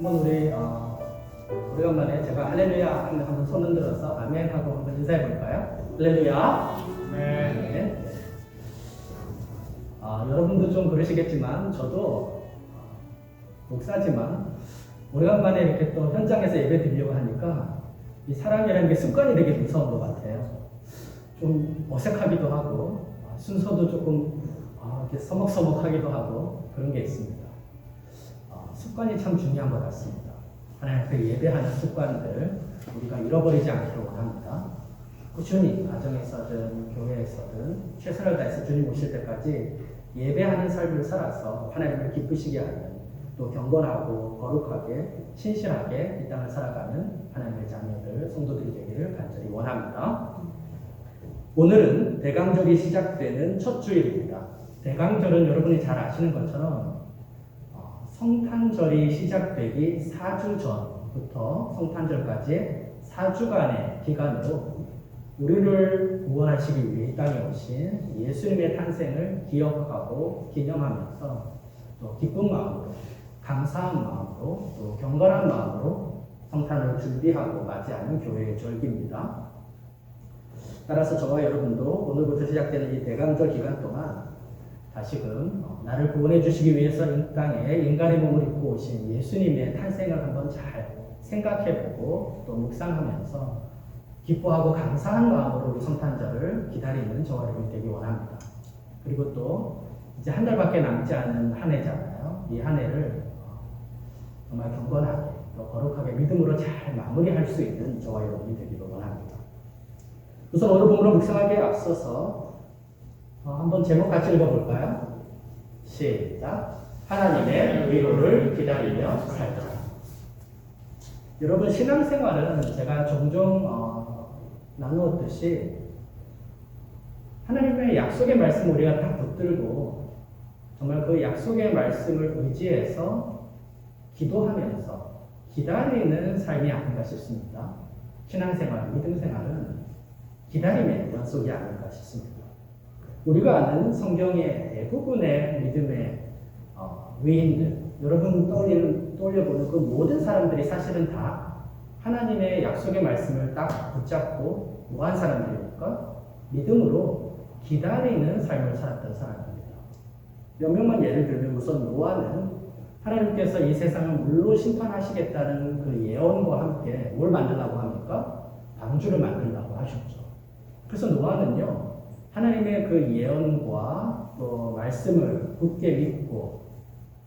한번 우리 오래간만에 제가 할렐루야 하면 한번 손 흔들어서 아멘 하고 한번 인사해 볼까요? 할렐루야. 네. 여러분도 좀 그러시겠지만 저도 목사지만 오래간만에 이렇게 또 현장에서 예배 드리려고 하니까 이 사람이라는 게 습관이 되게 무서운 것 같아요. 좀 어색하기도 하고 순서도 조금 이렇게 서먹서먹하기도 하고 그런 게 있습니다. 습관이 참 중요한 것 같습니다. 하나님 앞에 예배하는 습관들 우리가 잃어버리지 않기를 원합니다. 꾸준히 가정에서든 교회에서든 최선을 다해서 주님 오실 때까지 예배하는 삶을 살아서 하나님을 기쁘시게 하는, 또 경건하고 거룩하게 신실하게 이 땅을 살아가는 하나님의 자녀들, 성도들이 되기를 간절히 원합니다. 오늘은 대강절이 시작되는 첫 주일입니다. 대강절은 여러분이 잘 아시는 것처럼 성탄절이 시작되기 4주 전부터 성탄절까지 4주간의 기간으로 우리를 구원하시기 위해 이 땅에 오신 예수님의 탄생을 기억하고 기념하면서 또 기쁜 마음으로, 감사한 마음으로, 또 경건한 마음으로 성탄을 준비하고 맞이하는 교회의 절기입니다. 따라서 저와 여러분도 오늘부터 시작되는 이 대강절 기간 동안 다시금 나를 구원해 주시기 위해서 이 땅에 인간의 몸을 입고 오신 예수님의 탄생을 한번 잘 생각해보고 또 묵상하면서 기뻐하고 감사한 마음으로 우리 성탄절을 기다리는 저와 여러분이 되기 원합니다. 그리고 또 이제 한 달밖에 남지 않은 한 해잖아요. 이 한 해를 정말 경건하게 또 거룩하게 믿음으로 잘 마무리할 수 있는 저와 여러분이 되기를 원합니다. 우선 오늘 본문을 묵상하기에 앞서서 한번 제목 같이 읽어볼까요? 시작. 하나님의 위로를 기다리며 살자. 여러분, 신앙생활은 제가 종종 나누었듯이 하나님의 약속의 말씀 우리가 딱 붙들고 정말 그 약속의 말씀을 의지해서 기도하면서 기다리는 삶이 아닌가 싶습니다. 신앙생활, 믿음생활은 기다림의 연속이 아닌가 싶습니다. 우리가 아는 성경의 대부분의 믿음의 위인들, 여러분 떠올려보는 그 모든 사람들이 사실은 다 하나님의 약속의 말씀을 딱 붙잡고 뭐한 사람들입니까? 믿음으로 기다리는 삶을 살았던 사람입니다. 몇 명만 예를 들면 우선 노아는 하나님께서 이 세상을 물로 심판하시겠다는 그 예언과 함께 뭘 만들라고 합니까? 방주를 만들라고 하셨죠. 그래서 노아는요, 하나님의 그 예언과 또 말씀을 굳게 믿고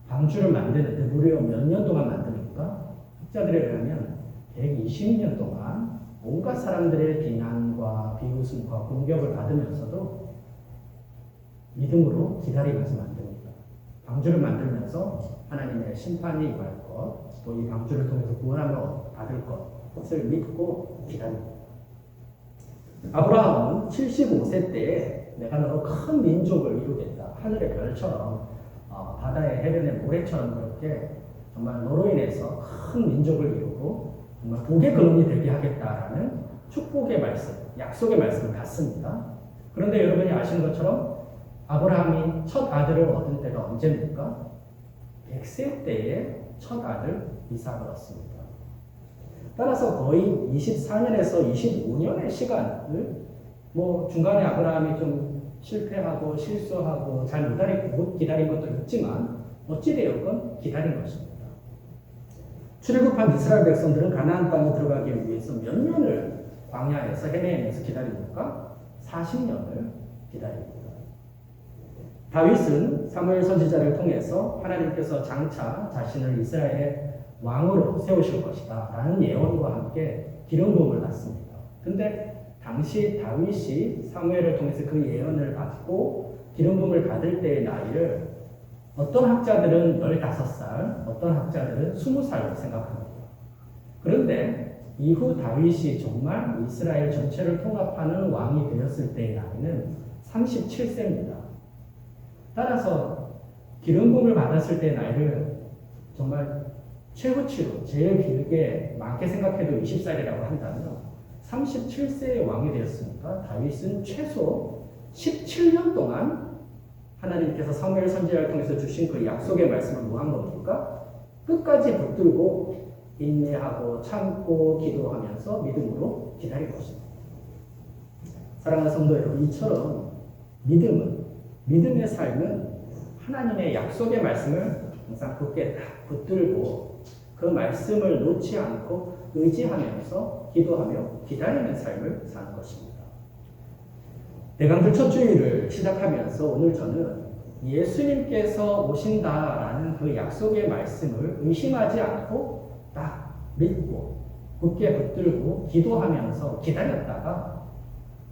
방주를 만드는데 무려 몇 년 동안 만듭니까? 학자들에 의하면 120년 동안 온갖 사람들의 비난과 비웃음과 공격을 받으면서도 믿음으로 기다리면서 만듭니다. 방주를 만들면서 하나님의 심판이 임할 것, 또 이 방주를 통해서 구원함을 받을 것을 믿고 기다립니다. 아브라함은 75세 때에 내가 너로 큰 민족을 이루겠다. 하늘의 별처럼 바다의 해변의 모래처럼 그렇게 정말 너로 인해서 큰 민족을 이루고 정말 복의 근원이 되게 하겠다라는 축복의 말씀, 약속의 말씀을 받습니다. 그런데 여러분이 아시는 것처럼 아브라함이 첫 아들을 얻은 때가 언제입니까? 100세 때에 첫 아들 이삭을 얻습니다. 따라서 거의 24년에서 25년의 시간을 중간에 아브라함이 좀 실패하고 실수하고 잘 못 기다린 것도 있지만 어찌되었건 기다린 것입니다. 출애굽한 이스라엘 백성들은 가나안 땅에 들어가기 위해서 몇 년을 광야에서 헤매면서 기다립니까? 40년을 기다립니다. 다윗은 사무엘 선지자를 통해서 하나님께서 장차 자신을 이스라엘의 왕으로 세우실 것이다 라는 예언과 함께 기름 부음을 받습니다. 근데 당시 다윗이 사무엘을 통해서 그 예언을 받고 기름 부음을 받을 때의 나이를 어떤 학자들은 15살, 어떤 학자들은 20살로 생각합니다. 그런데 이후 다윗이 정말 이스라엘 전체를 통합하는 왕이 되었을 때의 나이는 37세입니다. 따라서 기름 부음을 받았을 때의 나이를 정말 최후치로 제일 길게 많게 생각해도 20살이라고 한다면 37세의 왕이 되었으니까 다윗은 최소 17년 동안 하나님께서 사무엘 선지자를 통해서 주신 그 약속의 말씀을 뭐 한 겁니까? 끝까지 붙들고 인내하고 참고 기도하면서 믿음으로 기다리는 것입니다. 사랑하는 성도 여러분, 이처럼 믿음의 삶은 하나님의 약속의 말씀을 항상 굳게 딱 붙들고 그 말씀을 놓지 않고 의지하면서 기도하며 기다리는 삶을 사는 것입니다. 대강절 첫 주일을 시작하면서 오늘 저는 예수님께서 오신다라는 그 약속의 말씀을 의심하지 않고 딱 믿고 굳게 붙들고 기도하면서 기다렸다가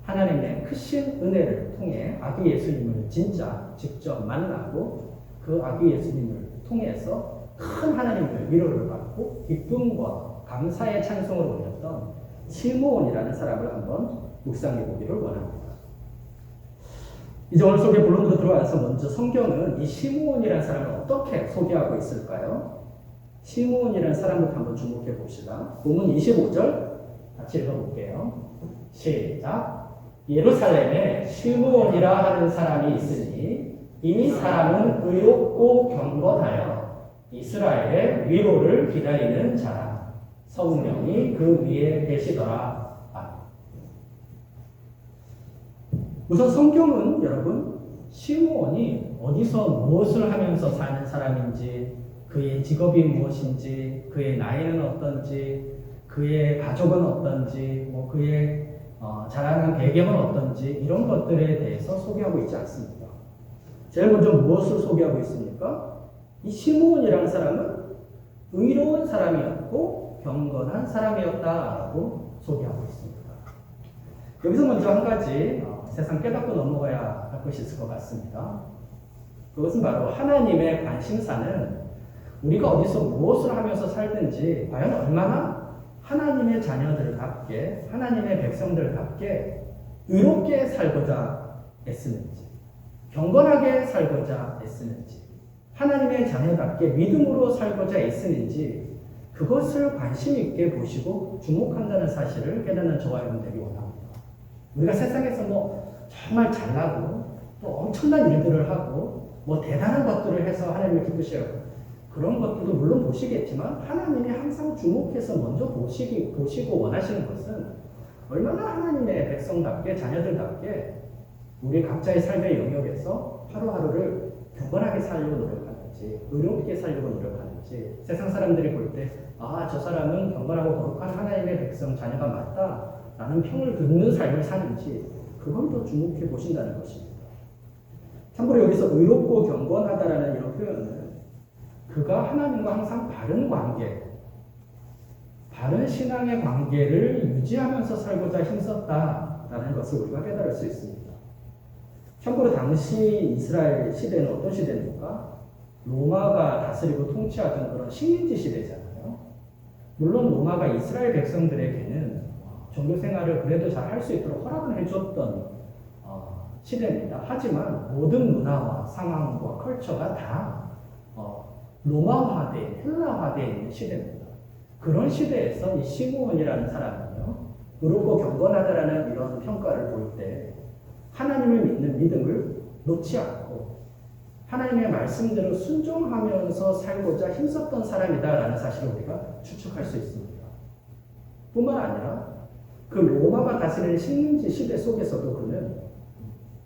하나님의 크신 은혜를 통해 아기 예수님을 진짜 직접 만나고 그 아기 예수님을 통해서 큰 하나님의 위로를 받고 기쁨과 감사의 찬송을 올렸던 시므온이라는 사람을 한번 묵상해 보기를 원합니다. 이제 오늘 소개 본론으로 들어와서 먼저 성경은 이 시므온이라는 사람을 어떻게 소개하고 있을까요? 시므온이라는 사람부터 한번 주목해 봅시다. 본문 25절 같이 읽어볼게요. 시작. 예루살렘에 시므온이라 하는 사람이 있으니 이 사람은 의롭고 경건하여 이스라엘의 위로를 기다리는 자라. 성령이 그 위에 계시더라. 우선 성경은 여러분 시므온이 어디서 무엇을 하면서 사는 사람인지, 그의 직업이 무엇인지, 그의 나이는 어떤지, 그의 가족은 어떤지, 그의 자라는 배경은 어떤지 이런 것들에 대해서 소개하고 있지 않습니다. 제일 먼저 무엇을 소개하고 있습니까? 이 시므온이라는 사람은 의로운 사람이었고 경건한 사람이었다라고 소개하고 있습니다. 여기서 먼저 한 가지 세상 깨닫고 넘어가야 할 것이 있을 것 같습니다. 그것은 바로 하나님의 관심사는 우리가 어디서 무엇을 하면서 살든지 과연 얼마나 하나님의 자녀들답게, 하나님의 백성들답게 의롭게 살고자 애쓰는지, 경건하게 살고자 애쓰는지, 하나님의 자녀답게 믿음으로 살고자 애쓰는지 그것을 관심 있게 보시고 주목한다는 사실을 깨닫는 저와 여러분들이 원합니다. 우리가 세상에서 정말 잘나고 또 엄청난 일들을 하고 대단한 것들을 해서 하나님을 기쁘셔요. 그런 것들도 물론 보시겠지만 하나님이 항상 주목해서 먼저 보시고 원하시는 것은 얼마나 하나님의 백성답게 자녀들답게 우리 각자의 삶의 영역에서 하루하루를 경건하게 살려고 노력하는지, 의롭게 살려고 노력하는지, 세상 사람들이 볼 때 저 사람은 경건하고 거룩한 하나님의 백성 자녀가 맞다 라는 평을 듣는 삶을 사는지 그건 더 주목해 보신다는 것입니다. 참고로 여기서 의롭고 경건하다라는 이런 표현은 그가 하나님과 항상 바른 관계, 바른 신앙의 관계를 유지하면서 살고자 힘썼다라는 것을 우리가 깨달을 수 있습니다. 참고로 당시 이스라엘 시대는 어떤 시대입니까? 로마가 다스리고 통치하던 그런 식민지 시대잖아요. 물론 로마가 이스라엘 백성들에게는 종교 생활을 그래도 잘 할 수 있도록 허락을 해줬던 시대입니다. 하지만 모든 문화와 상황과 컬처가 다 로마화된, 헬라화되어 있는 시대입니다. 그런 시대에서 이 시므온이라는 사람은요, 의롭고 경건하다라는 이런 평가를 볼 때 하나님을 믿는 믿음을 놓지 않고 하나님의 말씀대로 순종하면서 살고자 힘썼던 사람이다라는 사실을 우리가 추측할 수 있습니다. 뿐만 아니라 그 로마가 다스리는 식민지 시대 속에서도 그는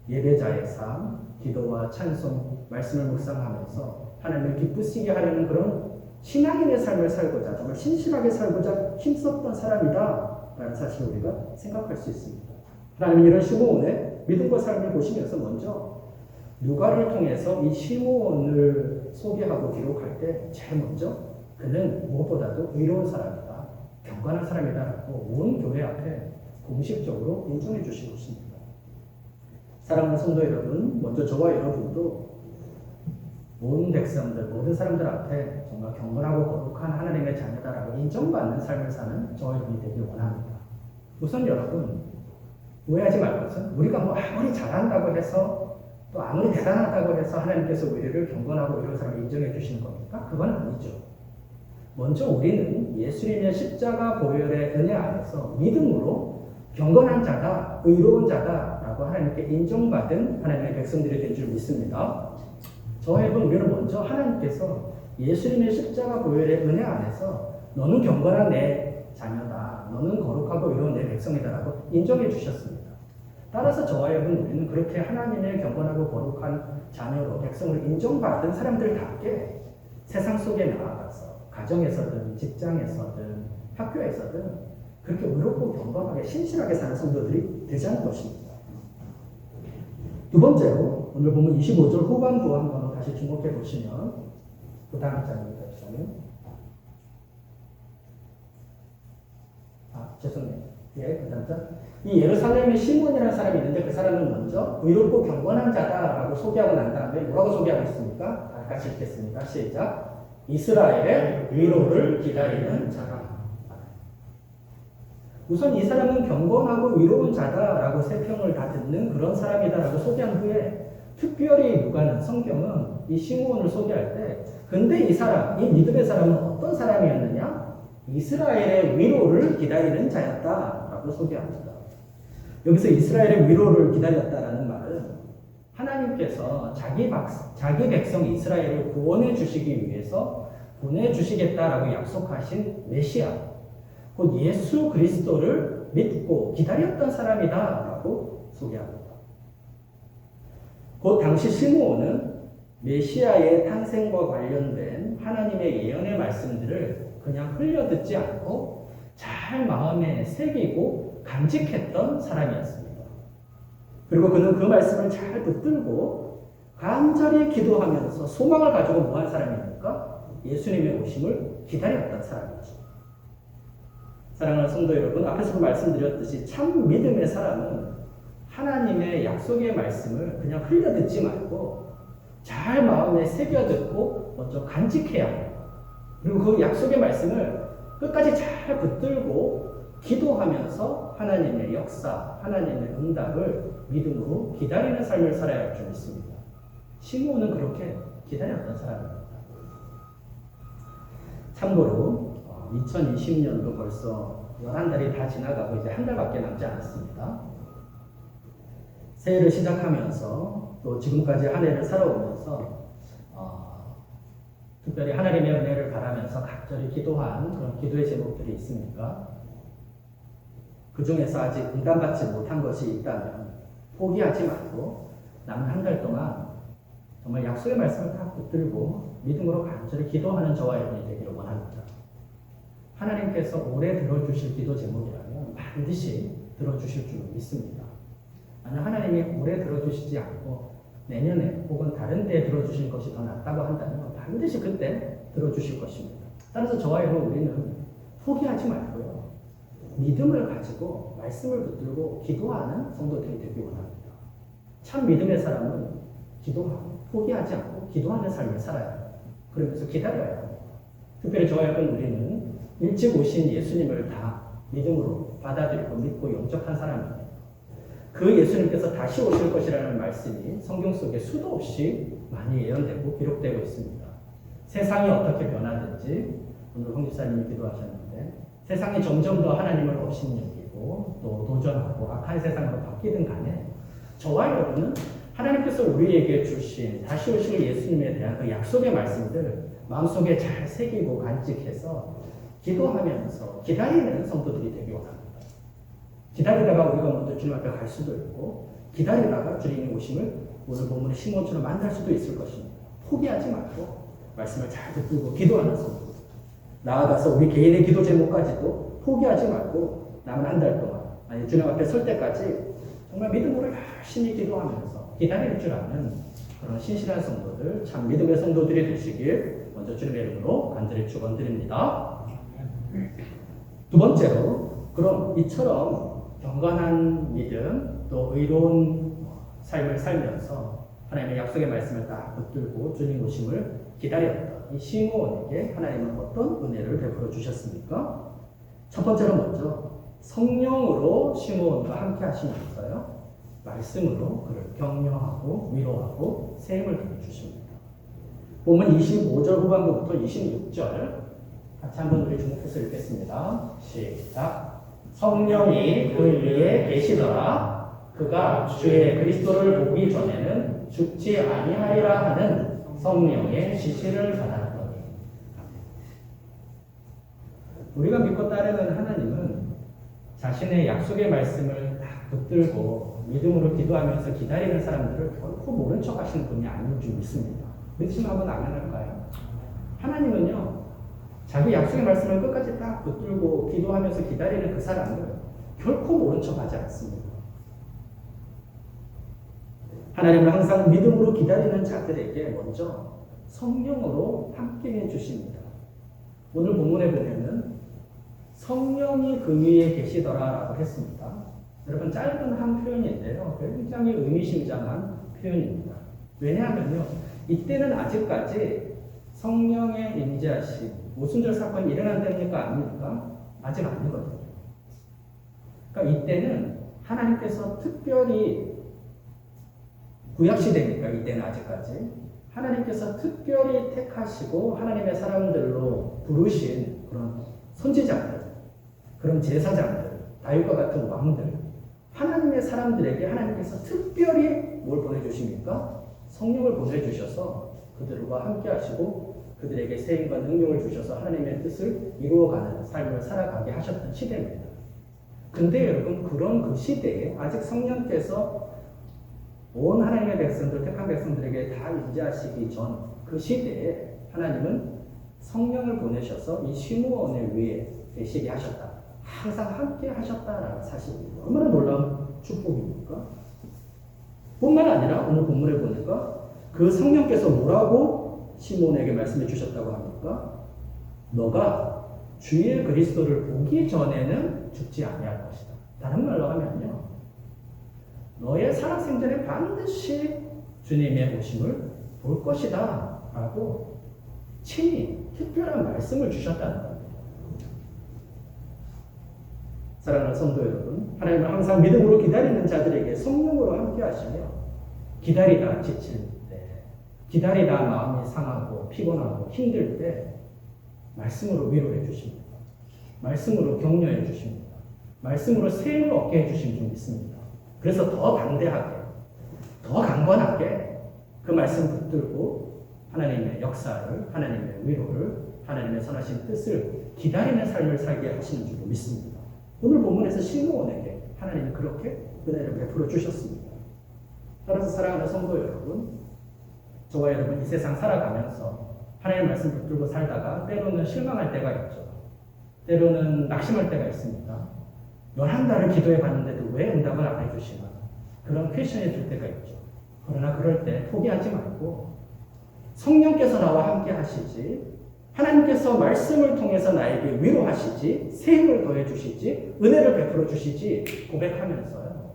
예배자의 삶, 기도와 찬송, 말씀을 묵상하면서 하나님을 기쁘시게 하려는 그런 신앙인의 삶을 살고자, 정말 신실하게 살고자 힘썼던 사람이다 라는 사실을 우리가 생각할 수 있습니다. 하나님은 이런 시므온의 믿음과 삶을 보시면서 먼저 누가를 통해서 이 시므온을 소개하고 기록할 때 제일 먼저 그는 무엇보다도 의로운 사람이다, 경건한 사람이다라고 온 교회 앞에 공식적으로 인정해 주신 것입니다. 사랑하는 성도 여러분, 먼저 저와 여러분도 온 백성들, 모든 사람들 앞에 정말 경건하고 거룩한 하나님의 자녀다라고 인정받는 삶을 사는 저와 여러분이 되길 원합니다. 우선 여러분, 오해하지 말 것은 우리가 아무리 잘한다고 해서 또 아무리 대단하다고 해서 하나님께서 우리를 경건하고 이런 사람을 인정해 주시는 겁니까? 그건 아니죠. 먼저 우리는 예수님의 십자가 보혈의 은혜 안에서 믿음으로 경건한 자다, 의로운 자다라고 하나님께 인정받은 하나님의 백성들이 된 줄 믿습니다. 저와 여러분, 우리는 먼저 하나님께서 예수님의 십자가 보혈의 은혜 안에서 너는 경건한 내 자녀다. 너는 거룩하고 의로운 내 백성이다라고 인정해 주셨습니다. 따라서 저와 여러분 우리는 그렇게 하나님의 경건하고 거룩한 자녀로 백성을 인정받은 사람들답게 세상 속에 나아가서 가정에서든 직장에서든 학교에서든 그렇게 의롭고 경건하게 신실하게 사는 성도들이 되자는 것입니다. 두 번째로 오늘 보면 25절 후반부 한번 다시 주목해 보시면 그 다음 장입니다. 죄송해요. 예, 그 다음 장. 이 예루살렘에 시몬이라는 사람이 있는데 그 사람은 먼저 의롭고 경건한 자다라고 소개하고 난 다음에 뭐라고 소개하고 있습니까? 같이 읽겠습니다. 시작. 이스라엘의 위로를 기다리는 자라. 우선 이 사람은 경건하고 위로운 자다라고 세 평을 다 듣는 그런 사람이다라고 소개한 후에 특별히 누가는 성경은 이 시므온을 소개할 때 근데 이 사람, 이 믿음의 사람은 어떤 사람이었느냐? 이스라엘의 위로를 기다리는 자였다라고 소개합니다. 여기서 이스라엘의 위로를 기다렸다라는 말은 하나님께서 자기 백성 이스라엘을 구원해 주시기 위해서 보내주시겠다라고 약속하신 메시아, 곧 예수 그리스도를 믿고 기다렸던 사람이다라고 소개합니다. 곧 당시 시므온은 메시아의 탄생과 관련된 하나님의 예언의 말씀들을 그냥 흘려듣지 않고 잘 마음에 새기고 간직했던 사람이었습니다. 그리고 그는 그 말씀을 잘 붙들고 간절히 기도하면서 소망을 가지고 뭐한 사람입니까? 예수님의 오심을 기다렸던 사람이죠. 사랑하는 성도 여러분, 앞에서 말씀드렸듯이 참 믿음의 사람은 하나님의 약속의 말씀을 그냥 흘려듣지 말고 잘 마음에 새겨듣고 먼저 간직해야 해요. 그리고 그 약속의 말씀을 끝까지 잘 붙들고 기도하면서 하나님의 역사, 하나님의 응답을 믿음으로 기다리는 삶을 살아야 할 줄 믿습니다. 시므온은 그렇게 기다렸던 사람입니다. 참고로 2020년도 벌써 11달이 다 지나가고 이제 한 달밖에 남지 않았습니다. 새해를 시작하면서 또 지금까지 한 해를 살아오면서 특별히 하나님의 은혜를 바라면서 각별히 기도한 그런 기도의 제목들이 있습니까? 그 중에서 아직 응답받지 못한 것이 있다면 포기하지 말고 남은 한 달 동안 정말 약속의 말씀을 딱 붙들고 믿음으로 간절히 기도하는 저와 여러분이 되기를 원합니다. 하나님께서 오래 들어주실 기도 제목이라면 반드시 들어주실 줄 믿습니다. 만약 하나님이 오래 들어주시지 않고 내년에 혹은 다른 때에 들어주실 것이 더 낫다고 한다면 반드시 그때 들어주실 것입니다. 따라서 저와 여러분 우리는 포기하지 말고요. 믿음을 가지고 말씀을 붙들고 기도하는 성도들이 되기 원합니다. 참 믿음의 사람은 기도하고 포기하지 않고 기도하는 삶을 살아야 해요. 그러면서 기다려야 합니다. 특별히 저와 여러분 우리는 일찍 오신 예수님을 다 믿음으로 받아들이고 믿고 영접한 사람입니다. 그 예수님께서 다시 오실 것이라는 말씀이 성경 속에 수도 없이 많이 예언되고 기록되고 있습니다. 세상이 어떻게 변하든지 오늘 홍 집사님이 기도하셨는데 세상이 점점 더 하나님을 업신여기고 또 도전하고 악한 세상으로 바뀌든 간에 저와 여러분은 하나님께서 우리에게 주신 다시 오실 예수님에 대한 그 약속의 말씀들 마음속에 잘 새기고 간직해서 기도하면서 기다리는 성도들이 되기 원합니다. 기다리다가 우리가 먼저 주님 앞에 갈 수도 있고 기다리다가 주님의 오심을 오늘 본문의 시몬처럼 만날 수도 있을 것입니다. 포기하지 말고 말씀을 잘 붙들고 기도하는 성도, 나아가서 우리 개인의 기도 제목까지도 포기하지 말고 남은 한 달 동안 아니 주님 앞에 설 때까지 정말 믿음으로 열심히 기도하면서 기다릴 줄 아는 그런 신실한 성도들, 참 믿음의 성도들이 되시길 먼저 주님의 이름으로 간절히 축원드립니다. 두 번째로 그럼 이처럼 경건한 믿음 또 의로운 삶을 살면서 하나님의 약속의 말씀을 딱 붙들고 주님 오심을 기다렸던 이 시므온에게 하나님은 어떤 은혜를 베풀어 주셨습니까? 첫 번째로 먼저 성령으로 시므온과 함께 하시면서요 말씀으로 그를 격려하고 위로하고 세임을 주십니다. 본문 25절 후반부부터 26절 같이 한번 우리 주목해서 읽겠습니다. 시작. 성령이 그 위에 계시더라. 그가 주의 그리스도를 보기 전에는 죽지 아니하리라 하는 성령의 지시를 받았더니 우리가 믿고 따르는 하나님은 자신의 약속의 말씀을 딱 붙들고 믿음으로 기도하면서 기다리는 사람들을 결코 모른 척 하시는 분이 아닌 줄 믿습니다. 믿으시면 한번 아멘할까요? 하나님은요, 자기 약속의 말씀을 끝까지 딱 붙들고 기도하면서 기다리는 그 사람을 결코 모른 척 하지 않습니다. 하나님을 항상 믿음으로 기다리는 자들에게 먼저 성령으로 함께해 주십니다. 오늘 본문에 보면은 성령이 그 위에 계시더라라고 했습니다. 여러분, 짧은 한 표현인데요, 굉장히 의미심장한 표현입니다. 왜냐하면요, 이때는 아직까지 성령의 임재하심, 오순절 사건이 일어난다니까 아닙니까? 아직 아니거든요. 그러니까 이때는 하나님께서 특별히 구약시대니까 이때는 아직까지 하나님께서 특별히 택하시고 하나님의 사람들로 부르신 그런 선지자들, 그런 제사장들, 다윗과 같은 왕들, 하나님의 사람들에게 하나님께서 특별히 뭘 보내주십니까? 성령을 보내주셔서 그들과 함께 하시고 그들에게 세임과 능력을 주셔서 하나님의 뜻을 이루어가는 삶을 살아가게 하셨던 시대입니다. 근데 여러분, 그런 그 시대에 아직 성령께서 온 하나님의 백성들, 택한 백성들에게 다 임재하시기 전 그 시대에 하나님은 성령을 보내셔서 이 시므온의 위에 계시게 하셨다. 항상 함께 하셨다라는 사실입니다. 얼마나 놀라운 축복입니까? 뿐만 아니라 오늘 본문에 보니까 그 성령께서 뭐라고 시므온에게 말씀해 주셨다고 합니까? 너가 주의 그리스도를 보기 전에는 죽지 아니할 것이다. 다른 말로 하면요, 너의 살아생전에 반드시 주님의 오심을 볼 것이다 라고 친히 특별한 말씀을 주셨다는 겁니다. 사랑하는 성도 여러분, 하나님을 항상 믿음으로 기다리는 자들에게 성령으로 함께 하시며 기다리다 지칠 때, 기다리다 마음이 상하고 피곤하고 힘들 때 말씀으로 위로해 주십니다. 말씀으로 격려해 주십니다. 말씀으로 세임을 얻게 해주신 줄 믿습니다. 그래서 더 담대하게, 더 강건하게 그 말씀 붙들고 하나님의 역사를, 하나님의 위로를, 하나님의 선하신 뜻을 기다리는 삶을 살게 하시는 줄 믿습니다. 오늘 본문에서 시므온에게 하나님이 그렇게 은혜를 베풀어 주셨습니다. 따라서 사랑하는 성도 여러분, 저와 여러분 이 세상 살아가면서 하나님의 말씀 붙들고 살다가 때로는 실망할 때가 있죠. 때로는 낙심할 때가 있습니다. 11달을 기도해 봤는데도 왜 응답을 안 해주시나, 그런 퀘션이 들 때가 있죠. 그러나 그럴 때 포기하지 말고 성령께서 나와 함께 하시지, 하나님께서 말씀을 통해서 나에게 위로하시지, 세임을 더해 주시지, 은혜를 베풀어 주시지 고백하면서요,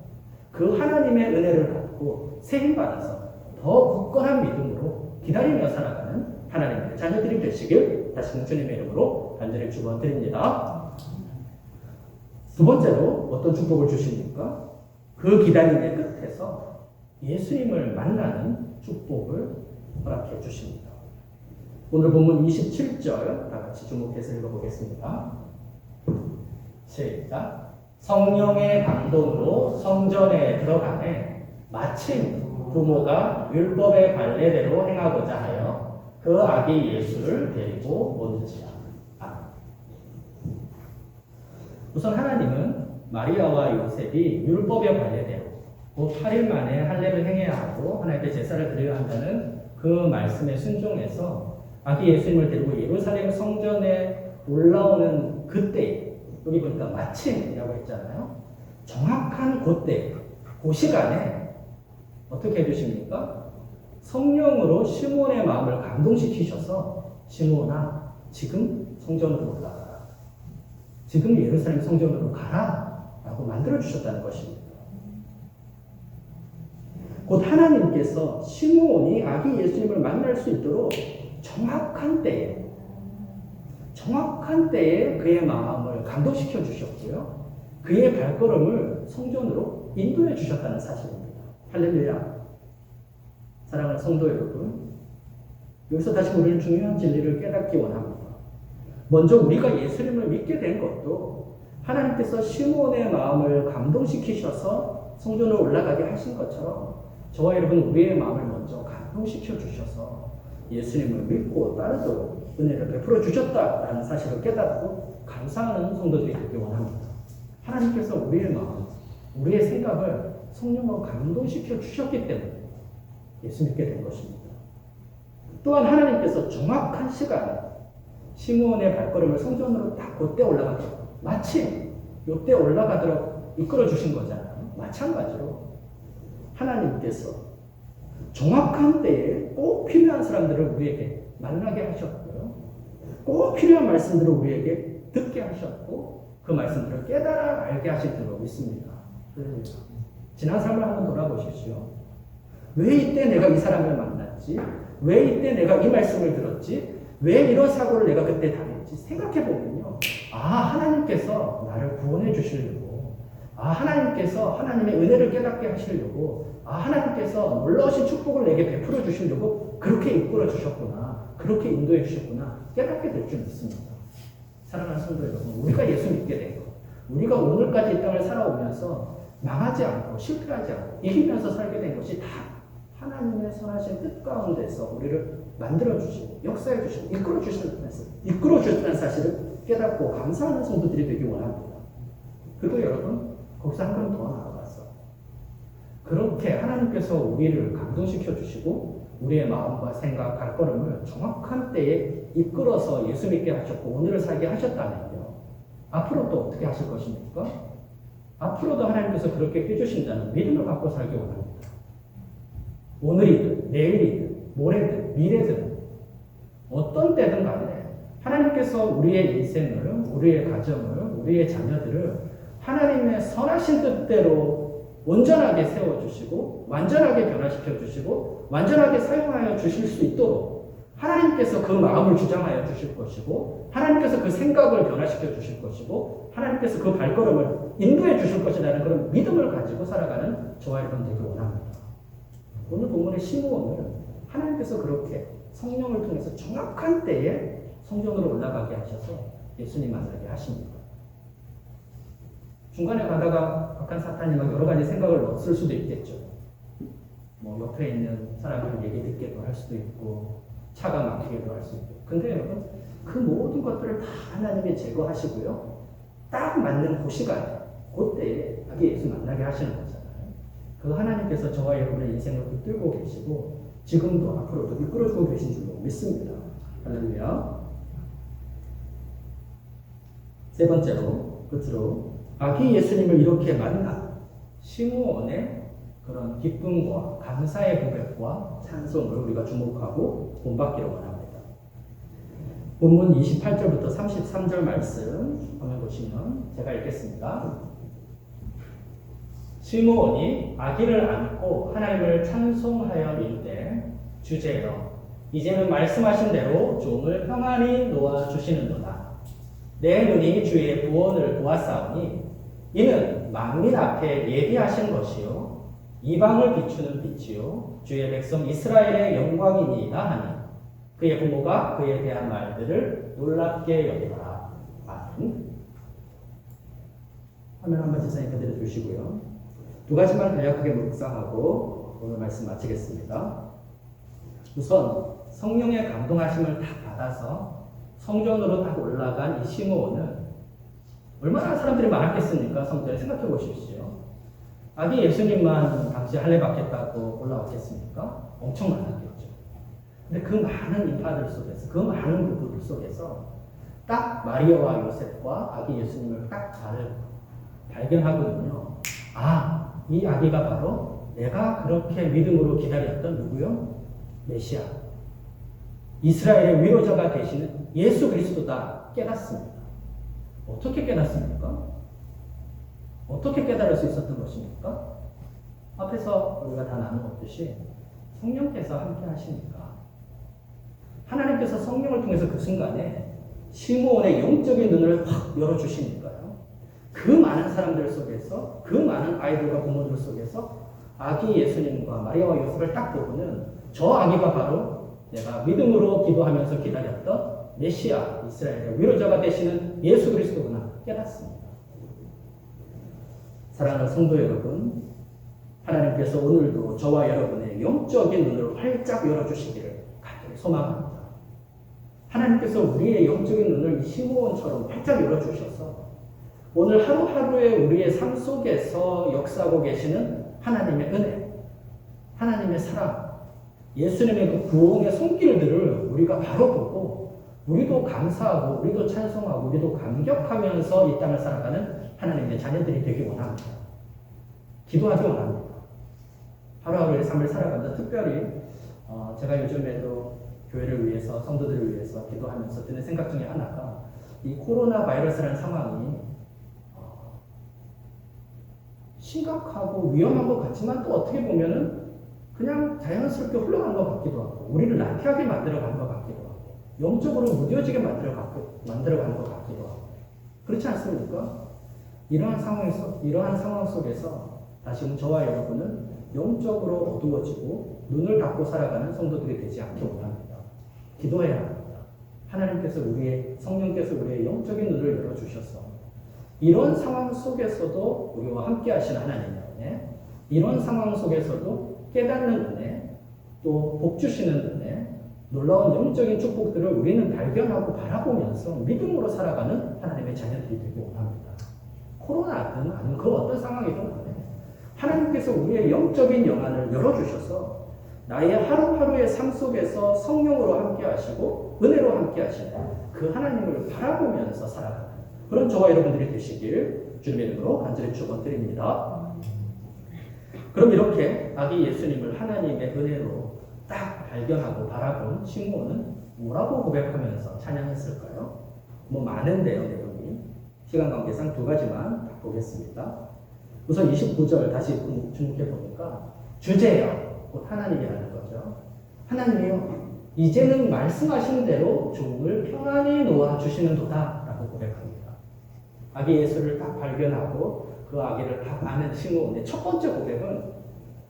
그 하나님의 은혜를 받고 세임 받아서 더 굳건한 믿음으로 기다리며 살아가는 하나님의 자녀들이 되시길 다시금 주님의 이름으로 간절히 축원드립니다. 두 번째로 어떤 축복을 주십니까? 그 기다림의 끝에서 예수님을 만나는 축복을 허락해 주십니다. 오늘 본문 27절 다 같이 주목해서 읽어보겠습니다. 시작. 성령의 감동으로 성전에 들어가매 마침 부모가 율법의 관례대로 행하고자 하여 그 아기 예수를 데리고 온지라. 우선 하나님은 마리아와 요셉이 율법의 관례대로 곧 8일 만에 할례를 행해야 하고 하나님께 제사를 드려야 한다는 그 말씀에 순종해서 아기 예수님을 데리고 예루살렘 성전에 올라오는 그때, 여기 보니까 마침이라고 했잖아요. 정확한 그때, 그 시간에 어떻게 해주십니까? 성령으로 시므온의 마음을 감동시키셔서 시므온아, 지금 성전으로 올라가라. 지금 예루살렘 성전으로 가라 라고 만들어주셨다는 것입니다. 곧 하나님께서 시므온이 아기 예수님을 만날 수 있도록 정확한 때에 그의 마음을 감동시켜 주셨고요. 그의 발걸음을 성전으로 인도해 주셨다는 사실입니다. 할렐루야. 사랑하는 성도 여러분, 여기서 다시 우리는 중요한 진리를 깨닫기 원합니다. 먼저 우리가 예수님을 믿게 된 것도 하나님께서 시므온의 마음을 감동시키셔서 성전으로 올라가게 하신 것처럼 저와 여러분 우리의 마음을 먼저 감동시켜 주셔서 예수님을 믿고 따르도록 은혜를 베풀어 주셨다라는 사실을 깨닫고 감사하는 성도들이 되길 원합니다. 하나님께서 우리의 마음, 우리의 생각을 성령으로 감동시켜 주셨기 때문에 예수 믿게 된 것입니다. 또한 하나님께서 정확한 시간에 시므온의 발걸음을 성전으로 딱 그때 올라가도록, 마침 이때 올라가도록 이끌어 주신 거잖아요. 마찬가지로 하나님께서 정확한 때에 꼭 필요한 사람들을 우리에게 만나게 하셨고요. 꼭 필요한 말씀들을 우리에게 듣게 하셨고 그 말씀들을 깨달아 알게 하실 줄로 믿습니다. 지난 삶을 한번 돌아보십시오. 왜 이때 내가 이 사람을 만났지? 왜 이때 내가 이 말씀을 들었지? 왜 이런 사고를 내가 그때 당했지? 생각해보면요. 하나님께서 나를 구원해 주시려고, 하나님께서 하나님의 은혜를 깨닫게 하시려고, 하나님께서 놀라우신 축복을 내게 베풀어 주시려고 그렇게 이끌어 주셨구나, 그렇게 인도해 주셨구나 깨닫게 될 줄 믿습니다. 사랑하는 성도 여러분, 우리가 예수 믿게 된 것, 우리가 오늘까지 이 땅을 살아오면서 망하지 않고 실패하지 않고 이기면서 살게 된 것이 다 하나님의 선하신 뜻 가운데서 우리를 만들어주시고 역사해주시고 이끌어주셨다는 사실을 깨닫고 감사하는 성도들이 되기 원합니다. 그리고 여러분, 거기서 한 걸음 더 나아가서 그렇게 하나님께서 우리를 감동시켜 주시고 우리의 마음과 생각, 발걸음을 정확한 때에 이끌어서 예수 믿게 하셨고 오늘을 살게 하셨다면요. 앞으로 또 어떻게 하실 것입니까? 앞으로도 하나님께서 그렇게 해주신다는 믿음을 갖고 살기 원합니다. 오늘이든 내일이든 모레든 미래든 어떤 때든 간에 하나님께서 우리의 인생을, 우리의 가정을, 우리의 자녀들을 하나님의 선하신 뜻대로 온전하게 세워주시고 완전하게 변화시켜주시고 완전하게 사용하여 주실 수 있도록 하나님께서 그 마음을 주장하여 주실 것이고 하나님께서 그 생각을 변화시켜 주실 것이고 하나님께서 그 발걸음을 인도해 주실 것이라는 그런 믿음을 가지고 살아가는 저와 여러분 되길 원합니다. 오늘 본문의 시므온을 하나님께서 그렇게 성령을 통해서 정확한 때에 성전으로 올라가게 하셔서 예수님 만나게 하십니다. 중간에 가다가 악한 사탄이 막 여러 가지 생각을 넣었을 수도 있겠죠. 옆에 있는 사람들 얘기 듣게도 할 수도 있고 차가 막히기도 할 수 있고. 근데 여러분, 그 모든 것들을 다 하나님이 제거하시고요. 딱 맞는 그 시간에, 그때에 자기 예수 만나게 하시는 거잖아요. 그 하나님께서 저와 여러분의 인생을 붙들고 계시고 지금도 앞으로도 이끌어주고 계신 줄로 믿습니다. 할렐루야. 세 번째로, 끝으로 아기 예수님을 이렇게 만나 시므온의 그런 기쁨과 감사의 고백과 찬송을 우리가 주목하고 본받기를 원합니다. 본문 28절부터 33절 말씀 한번 보시면 제가 읽겠습니다. 시므온이 아기를 안고 하나님을 찬송하여 이르되 주제여 이제는 말씀하신 대로 종을 평안히 놓아주시는도다. 내 눈이 주의 구원을 보았사오니 이는 만민 앞에 예비하신 것이요 이방을 비추는 빛이요 주의 백성 이스라엘의 영광이니이다 하니 그의 부모가 그에 대한 말들을 놀랍게 여기더라. 아멘. 화면 한번 지사님 그대로 두시고요. 두 가지만 간략하게 묵상하고 오늘 말씀 마치겠습니다. 우선 성령의 감동하심을 다 받아서 성전으로 딱 올라간 이 시므온은 얼마나 사람들이 많았겠습니까? 성전에 생각해 보십시오. 아기 예수님만 당시 할례 받겠다고 올라왔겠습니까? 엄청 많았겠죠. 근데 그 많은 인파들 속에서, 그 많은 부부들 속에서 딱 마리아와 요셉과 아기 예수님을 딱 잘 발견하거든요. 이 아기가 바로 내가 그렇게 믿음으로 기다렸던 누구요? 메시아. 이스라엘의 위로자가 되시는 예수 그리스도다 깨닫습니다. 어떻게 깨닫습니까? 어떻게 깨달을 수 있었던 것입니까? 앞에서 우리가 다 나누었듯이 성령께서 함께 하시니까 하나님께서 성령을 통해서 그 순간에 시므온의 영적인 눈을 확 열어주시니까요. 그 많은 사람들 속에서 그 많은 아이들과 부모들 속에서 아기 예수님과 마리아와 요셉을 딱 보고는 저 아기가 바로 내가 믿음으로 기도하면서 기다렸던 메시아 이스라엘의 위로자가 되시는 예수 그리스도구나 깨닫습니다. 사랑하는 성도 여러분, 하나님께서 오늘도 저와 여러분의 영적인 눈을 활짝 열어주시기를 간절히 소망합니다. 하나님께서 우리의 영적인 눈을 시므온처럼 활짝 열어주셔서 오늘 하루하루의 우리의 삶 속에서 역사하고 계시는 하나님의 은혜, 하나님의 사랑, 예수님의 그 구원의 손길들을 우리가 바로 보고 우리도 감사하고 우리도 찬송하고 우리도 감격하면서 이 땅을 살아가는 하나님의 자녀들이 되기 원합니다. 기도하기 원합니다. 하루하루의 삶을 살아가면서 특별히 제가 요즘에도 교회를 위해서 성도들을 위해서 기도하면서 드는 생각 중에 하나가 이 코로나 바이러스라는 상황이 심각하고 위험한 것 같지만 또 어떻게 보면은 그냥 자연스럽게 흘러가는 것 같기도 하고 우리를 나태하게 만들어가는 것 같기도 하고 영적으로 무뎌지게 만들어가는 것 같기도 하고 그렇지 않습니까? 이러한 상황 속에서 다시금 저와 여러분은 영적으로 어두워지고 눈을 닫고 살아가는 성도들이 되지 않기 원합니다. 기도해야 합니다. 하나님께서 성령께서 우리의 영적인 눈을 열어주셔서 이런 상황 속에서도 우리와 함께 하시는 하나님의 은혜, 이런 상황 속에서도 깨닫는 은혜, 또 복 주시는 은혜, 놀라운 영적인 축복들을 우리는 발견하고 바라보면서 믿음으로 살아가는 하나님의 자녀들이 되기 원합니다. 코로나든 아니면 그 어떤 상황이든 간에 하나님께서 우리의 영적인 영안을 열어주셔서 나의 하루하루의 삶 속에서 성령으로 함께 하시고 은혜로 함께 하시는 그 하나님을 바라보면서 살아가는 그런 저와 여러분들이 되시길 주님의 이름으로 간절히 축원드립니다. 그럼 이렇게 아기 예수님을 하나님의 은혜로 딱 발견하고 바라본 시므온은 뭐라고 고백하면서 찬양했을까요? 뭐 많은데요, 내용이. 시간 관계상 두 가지만 보겠습니다. 우선 29절 다시 주목해 보니까 주제요. 곧 하나님이라는 거죠. 하나님이요. 이제는 말씀하신 대로 종을 평안히 놓아주시는도다 라고 고백합니다. 아기 예수를 딱 발견하고 그 아기를 딱 아는 시므온의 첫 번째 고백은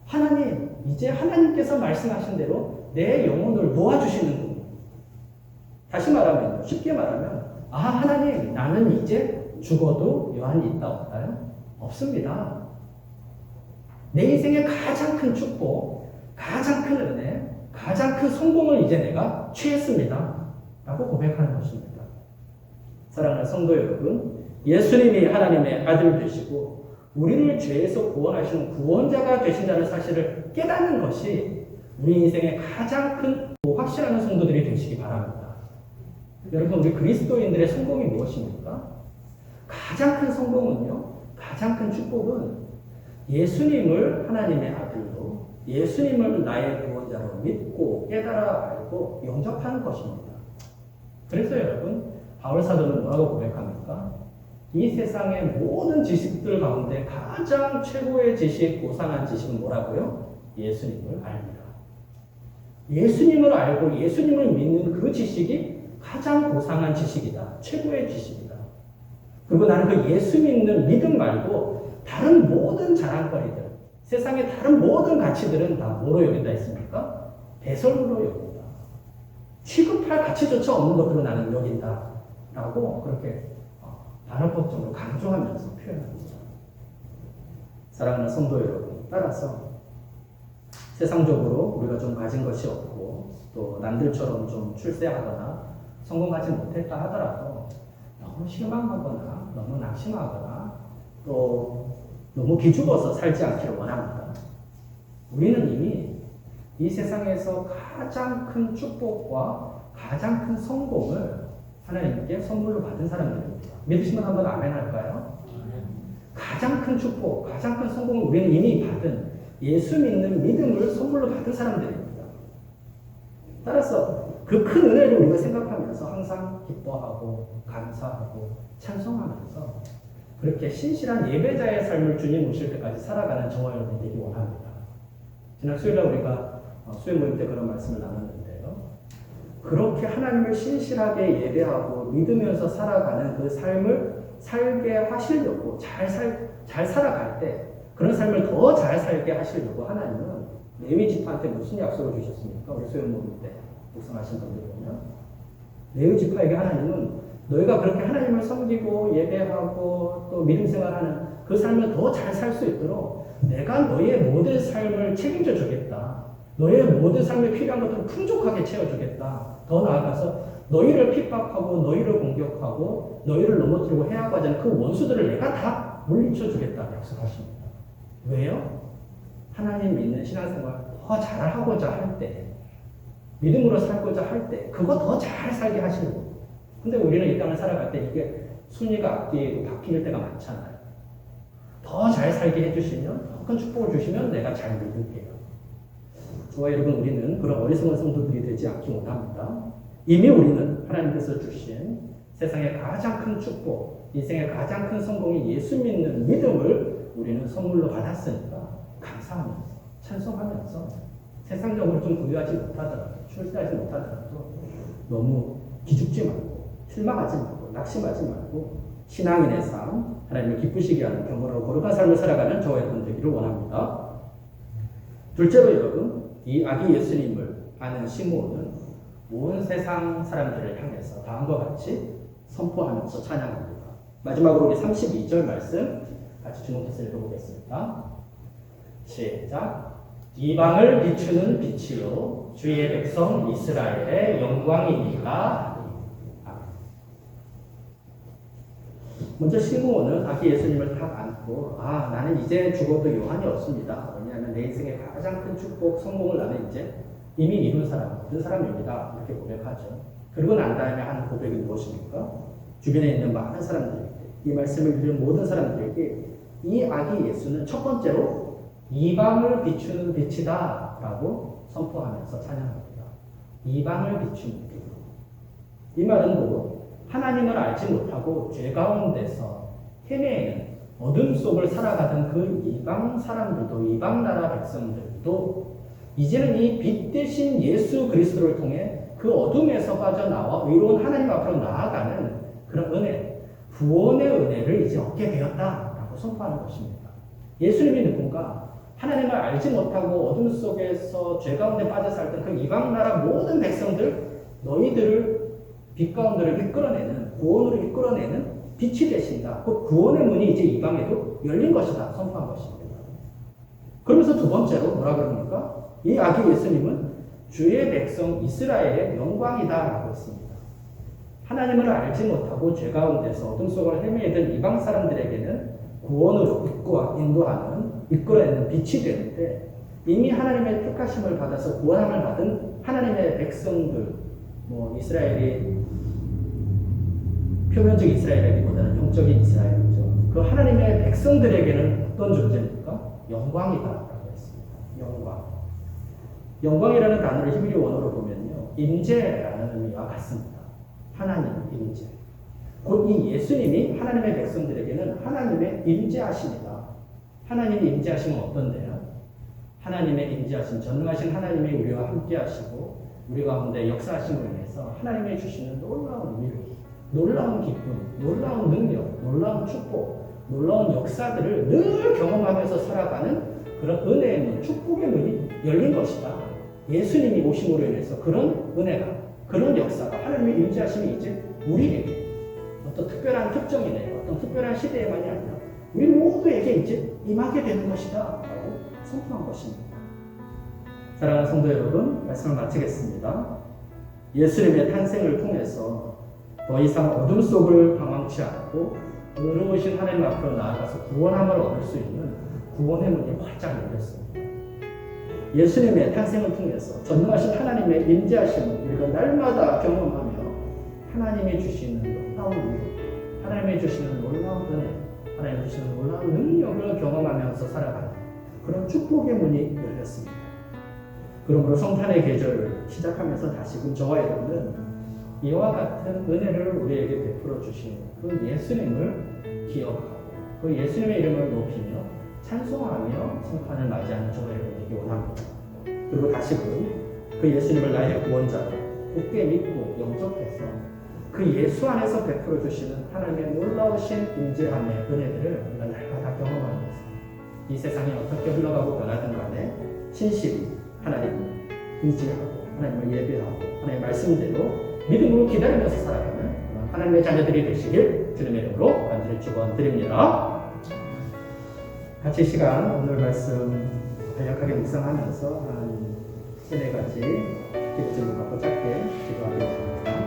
하나님, 이제 하나님께서 말씀하신 대로 내 영혼을 놓아주시는군요. 다시 말하면, 쉽게 말하면 하나님, 나는 이제 죽어도 여한이 있다 없나요? 없습니다. 내 인생의 가장 큰 축복, 가장 큰 은혜, 가장 큰 성공을 이제 내가 취했습니다. 라고 고백하는 것입니다. 사랑하는 성도 여러분, 예수님이 하나님의 아들 되시고 우리를 죄에서 구원하시는 구원자가 되신다는 사실을 깨닫는 것이 우리 인생의 가장 큰 확신하는 성도들이 되시기 바랍니다. 여러분, 우리 그리스도인들의 성공이 무엇입니까? 가장 큰 성공은요, 가장 큰 축복은 예수님을 하나님의 아들로, 예수님을 나의 구원자로 믿고 깨달아 알고 영접하는 것입니다. 그래서 여러분, 바울 사도는 뭐라고 고백합니까? 이 세상의 모든 지식들 가운데 가장 최고의 지식, 고상한 지식은 뭐라고요? 예수님을 알리라. 예수님을 알고 예수님을 믿는 그 지식이 가장 고상한 지식이다. 최고의 지식이다. 그리고 나는 그 예수 믿는 믿음 말고 다른 모든 자랑거리들, 세상의 다른 모든 가치들은 다 뭐로 여긴다 했습니까? 배설물로 여긴다. 취급할 가치조차 없는 것으로 나는 여긴다. 라고 그렇게 단어법적으로 강조하면서 표현합니다. 사랑하는 성도 여러분, 따라서 세상적으로 우리가 좀 가진 것이 없고 또 남들처럼 좀 출세하거나 성공하지 못했다 하더라도 너무 실망하거나 너무 낙심하거나 또 너무 기죽어서 살지 않기를 원합니다. 우리는 이미 이 세상에서 가장 큰 축복과 가장 큰 성공을 하나님께 선물로 받은 사람들입니다. 믿으시면 한번 아멘 할까요? 가장 큰 축복, 가장 큰 성공을 우리는 이미 받은 예수 믿는 믿음을 선물로 받은 사람들입니다. 따라서 그 큰 은혜를 우리가 생각하면서 항상 기뻐하고 감사하고 찬송하면서 그렇게 신실한 예배자의 삶을 주님 오실 때까지 살아가는 저와 여러분이 되기 원합니다. 지난 수요일에 우리가 수요 모임 때 그런 말씀을 나눴는데요. 그렇게 하나님을 신실하게 예배하고 믿으면서 살아가는 그 삶을 살게 하시려고 잘 살아갈 때 그런 삶을 더 잘 살게 하시려고 하나님은 레위 지파한테 무슨 약속을 주셨습니까? 우리 수요 모임 때 묵상하신 분들 보면 레위 지파에게 하나님은 너희가 그렇게 하나님을 섬기고 예배하고 또 믿음 생활하는 그 삶을 더 잘 살 수 있도록 내가 너희의 모든 삶을 책임져 주겠다. 너의 모든 삶에 필요한 것들을 풍족하게 채워주겠다. 더 나아가서 너희를 핍박하고 너희를 공격하고 너희를 넘어뜨리고 해하고 하자는 그 원수들을 내가 다 물리쳐주겠다 약속하십니다. 왜요? 하나님 믿는 신앙생활 더 잘하고자 할 때, 믿음으로 살고자 할 때 그거 더 잘 살게 하시는 거예요. 근데 우리는 이 땅을 살아갈 때 이게 순위가 앞뒤로 바뀔 때가 많잖아요. 더 잘 살게 해주시면, 더 큰 축복을 주시면 내가 잘 믿을게요. 저와 여러분, 우리는 그런 어리석은 성도들이 되지 않기 원합니다. 이미 우리는 하나님께서 주신 세상의 가장 큰 축복, 인생의 가장 큰 성공이 예수 믿는 믿음을 우리는 선물로 받았으니까 감사하면서, 찬송하면서 세상적으로 좀 부유하지 못하더라도, 출세하지 못하더라도 너무 기죽지 말고, 실망하지 말고, 낙심하지 말고 신앙인의 삶, 하나님을 기쁘시게 하는 경건하고 거룩한 삶을 살아가는 저와 여러분 되기를 원합니다. 둘째로 여러분, 이 아기 예수님을 아는 시므온은 온 세상 사람들을 향해서 다음과 같이 선포하면서 찬양합니다. 마지막으로 우리 32절 말씀 같이 주목해서 읽어보겠습니다. 시작. 이방을 비추는 빛이요 주의 백성 이스라엘의 영광이니라. 먼저 시므온은 아기 예수님을 탁 안고, 나는 이제 죽어도 요한이 없습니다. 왜냐하면 내 인생의 가장 큰 축복, 성공을 나는 이제 이미 이룬 사람, 모든 사람입니다. 이렇게 고백하죠. 그러고 난 다음에 하는 고백이 무엇입니까? 주변에 있는 많은 사람들에게, 이 말씀을 들은 모든 사람들에게 이 아기 예수는 첫 번째로 이방을 비추는 빛이다 라고 선포하면서 찬양합니다. 이방을 비추는 빛. 이 말은 뭐 하나님을 알지 못하고 죄 가운데서 헤매는 어둠 속을 살아가던 그 이방 사람들도, 이방 나라 백성들도 이제는 이 빛 대신 예수 그리스도를 통해 그 어둠에서 빠져나와 의로운 하나님 앞으로 나아가는 그런 은혜, 구원의 은혜를 이제 얻게 되었다라고 선포하는 것입니다. 예수님이 누군가? 하나님을 알지 못하고 어둠 속에서 죄 가운데 빠져 살던 그 이방 나라 모든 백성들, 너희들을 빛 가운데를 이끌어내는, 구원으로 이끌어내는 빛이 되신다. 그 구원의 문이 이제 이방에도 열린 것이다. 선포한 것입니다. 그러면서 두 번째로 뭐라 그럽니까? 이 아기 예수님은 주의 백성 이스라엘의 영광이다 라고 했습니다. 하나님을 알지 못하고 죄 가운데서 어둠 속을 헤매던 이방 사람들에게는 구원으로 인도하는, 이끌어내는 빛이 되는데, 이미 하나님의 택하심을 받아서 구원함을 받은 하나님의 백성들, 이스라엘이 표면적 이스라엘이기보다는 영적인 이스라엘이죠. 그 하나님의 백성들에게는 어떤 존재입니까? 영광이다라고 했습니다. 영광. 영광이라는 단어를 히브리 원어로 보면요, 임재라는 의미와 같습니다. 하나님 임재. 곧 이 예수님이 하나님의 백성들에게는 하나님의 임재하심이다. 하나님의 임재하심은 어떤데요? 하나님의 임재하심, 전능하신 하나님이 우리와 함께하시고 우리 가운데 역사하심으로 인해서 하나님이 주시는 놀라운 위로, 놀라운 기쁨, 놀라운 능력, 놀라운 축복, 놀라운 역사들을 늘 경험하면서 살아가는 그런 은혜의 문, 축복의 문이 열린 것이다. 예수님이 오심으로 인해서 그런 은혜가, 그런 역사가, 하나님의 임재하심이 이제 우리에게 어떤 특별한 특정이네요. 어떤 특별한 시대에만이 아니라 우리 모두에게 이제 임하게 되는 것이다 라고 선포한 것입니다. 사랑하는 성도 여러분, 말씀을 마치겠습니다. 예수님의 탄생을 통해서 더 이상 어둠 속을 방황치 않고 의로우신 하나님 앞으로 나아가서 구원함을 얻을 수 있는 구원의 문이 활짝 열렸습니다. 예수님의 탄생을 통해서 전능하신 하나님의 임재하심을 우리가 날마다 경험하며 하나님이 주시는 놀라운 위로, 하나님이 주시는 놀라운 은혜, 하나님이 주시는 놀라운 능력을 경험하면서 살아가는 그런 축복의 문이 열렸습니다. 그러므로 성탄의 계절을 시작하면서 다시금 저와 여러분은 이와 같은 은혜를 우리에게 베풀어 주신 그 예수님을 기억하고 그 예수님의 이름을 높이며 찬송하며 성탄을 맞이하는 저와 여러분 되기 원합니다. 그리고 다시금 그 예수님을 나의 구원자로 굳게 믿고 영접해서 그 예수 안에서 베풀어 주시는 하나님의 놀라우신 임재함의 은혜들을 우리가 날마다 경험하면서 이 세상이 어떻게 흘러가고 변하든 간에 신실히 하나님을 의지하고 하나님을 예배하고 하나님의 말씀대로 믿음으로 기다리면서 살아가는 하나님의 자녀들이 되시길 주님의 이름으로 간절히 축원드립니다. 같이 시간 오늘 말씀 간략하게 묵상하면서 세 가지 기도 제목 갖고 짧게 기도하겠습니다.